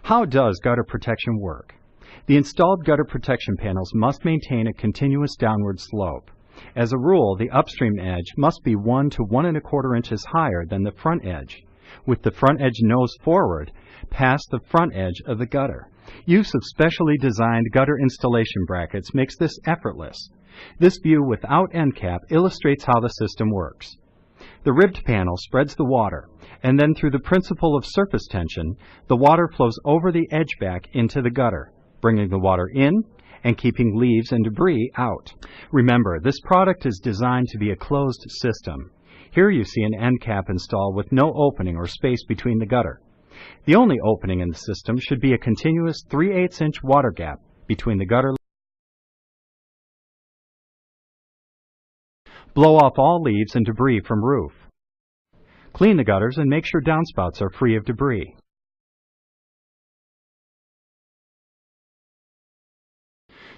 How does gutter protection work? The installed gutter protection panels must maintain a continuous downward slope. As a rule, the upstream edge must be 1 to 1 1/4 inches higher than the front edge, with the front edge nose forward past the front edge of the gutter. Use of specially designed gutter installation brackets makes this effortless. This view without end cap illustrates how the system works. The ribbed panel spreads the water, and then through the principle of surface tension, the water flows over the edge back into the gutter, bringing the water in and keeping leaves and debris out. Remember, this product is designed to be a closed system. Here you see an end cap installed with no opening or space between the gutter. The only opening in the system should be a continuous 3/8 inch water gap between the gutter. Blow off all leaves and debris from roof. Clean the gutters and make sure downspouts are free of debris.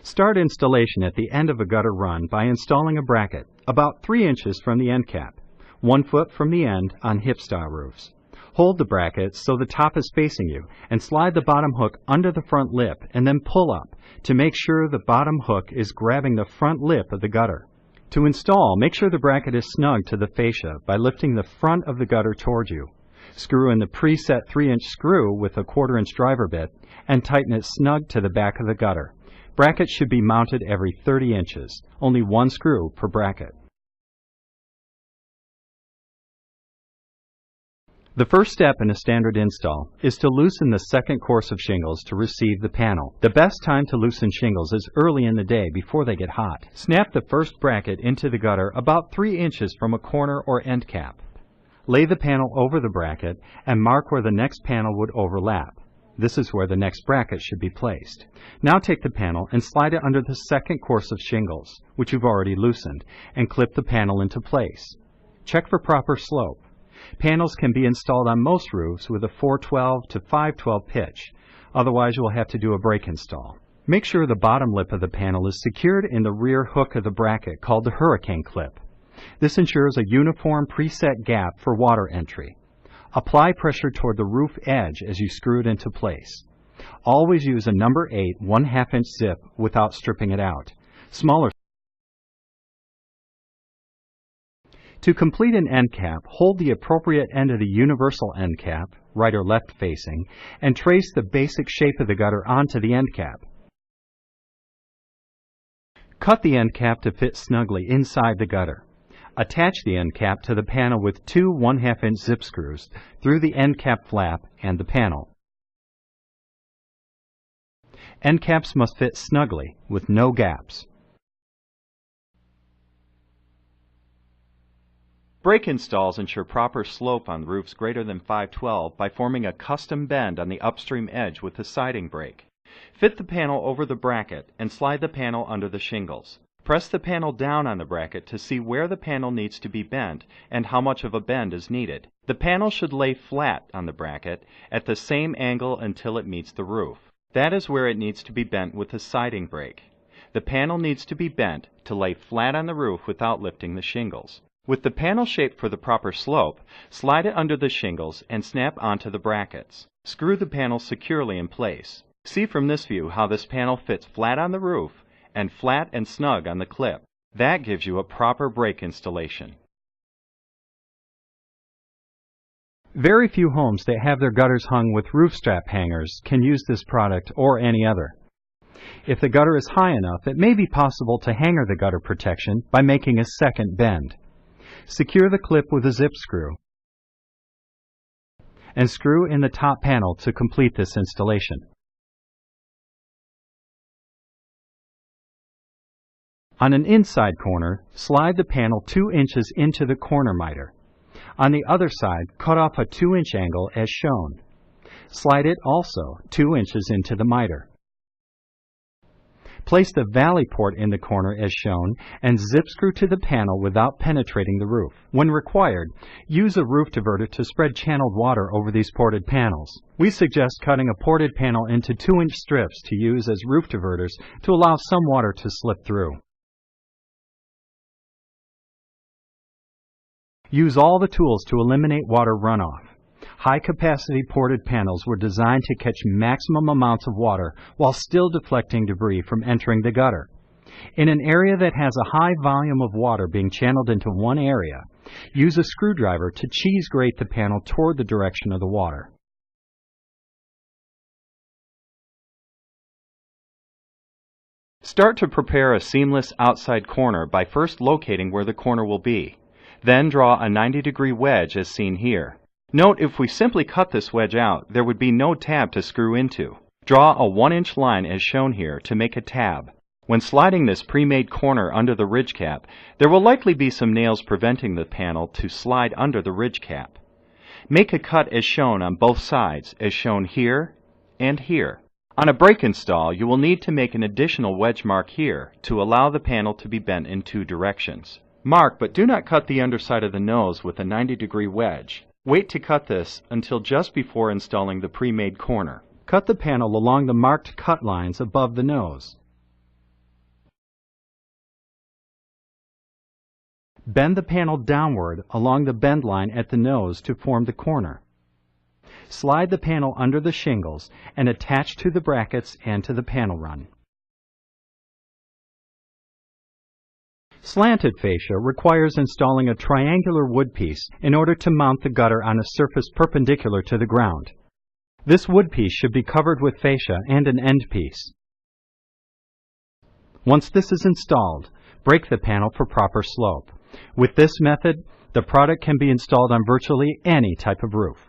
Start installation at the end of a gutter run by installing a bracket about 3 inches from the end cap, 1 foot from the end on hip-style roofs. Hold the bracket so the top is facing you and slide the bottom hook under the front lip and then pull up to make sure the bottom hook is grabbing the front lip of the gutter. To install, make sure the bracket is snug to the fascia by lifting the front of the gutter toward you. Screw in the preset 3-inch screw with a 1/4 inch driver bit and tighten it snug to the back of the gutter. Brackets should be mounted every 30 inches, only 1 screw per bracket. The first step in a standard install is to loosen the second course of shingles to receive the panel. The best time to loosen shingles is early in the day before they get hot. Snap the first bracket into the gutter about 3 inches from a corner or end cap. Lay the panel over the bracket and mark where the next panel would overlap. This is where the next bracket should be placed. Now take the panel and slide it under the second course of shingles, which you've already loosened, and clip the panel into place. Check for proper slope. Panels can be installed on most roofs with a 412 to 512 pitch. Otherwise, you will have to do a brake install. Make sure the bottom lip of the panel is secured in the rear hook of the bracket called the hurricane clip. This ensures a uniform preset gap for water entry. Apply pressure toward the roof edge as you screw it into place. Always use a number 8 1/2 inch zip without stripping it out. Smaller. To complete an end cap, hold the appropriate end of the universal end cap, right or left facing, and trace the basic shape of the gutter onto the end cap. Cut the end cap to fit snugly inside the gutter. Attach the end cap to the panel with 2 1/2 inch zip screws through the end cap flap and the panel. End caps must fit snugly with no gaps. Brake installs ensure proper slope on roofs greater than 512 by forming a custom bend on the upstream edge with the siding brake. Fit the panel over the bracket and slide the panel under the shingles. Press the panel down on the bracket to see where the panel needs to be bent and how much of a bend is needed. The panel should lay flat on the bracket at the same angle until it meets the roof. That is where it needs to be bent with the siding brake. The panel needs to be bent to lay flat on the roof without lifting the shingles. With the panel shaped for the proper slope, slide it under the shingles and snap onto the brackets. Screw the panel securely in place. See from this view how this panel fits flat on the roof and flat and snug on the clip. That gives you a proper brake installation. Very few homes that have their gutters hung with roof strap hangers can use this product or any other. If the gutter is high enough, it may be possible to hanger the gutter protection by making a second bend. Secure the clip with a zip screw and screw in the top panel to complete this installation. On an inside corner, slide the panel 2 inches into the corner miter. On the other side, cut off a 2-inch angle as shown. Slide it also 2 inches into the miter. Place the valley port in the corner as shown and zip screw to the panel without penetrating the roof. When required, use a roof diverter to spread channeled water over these ported panels. We suggest cutting a ported panel into 2-inch strips to use as roof diverters to allow some water to slip through. Use all the tools to eliminate water runoff. High-capacity ported panels were designed to catch maximum amounts of water while still deflecting debris from entering the gutter. In an area that has a high volume of water being channeled into one area, use a screwdriver to cheese grate the panel toward the direction of the water. Start to prepare a seamless outside corner by first locating where the corner will be. Then draw a 90-degree wedge as seen here. Note, if we simply cut this wedge out, there would be no tab to screw into. Draw a 1-inch line as shown here to make a tab. When sliding this pre-made corner under the ridge cap, there will likely be some nails preventing the panel to slide under the ridge cap. Make a cut as shown on both sides, as shown here and here. On a brake install, you will need to make an additional wedge mark here to allow the panel to be bent in 2 directions. Mark, but do not cut the underside of the nose with a 90-degree wedge. Wait to cut this until just before installing the pre-made corner. Cut the panel along the marked cut lines above the nose. Bend the panel downward along the bend line at the nose to form the corner. Slide the panel under the shingles and attach to the brackets and to the panel run. Slanted fascia requires installing a triangular wood piece in order to mount the gutter on a surface perpendicular to the ground. This wood piece should be covered with fascia and an end piece. Once this is installed, brake the panel for proper slope. With this method, the product can be installed on virtually any type of roof.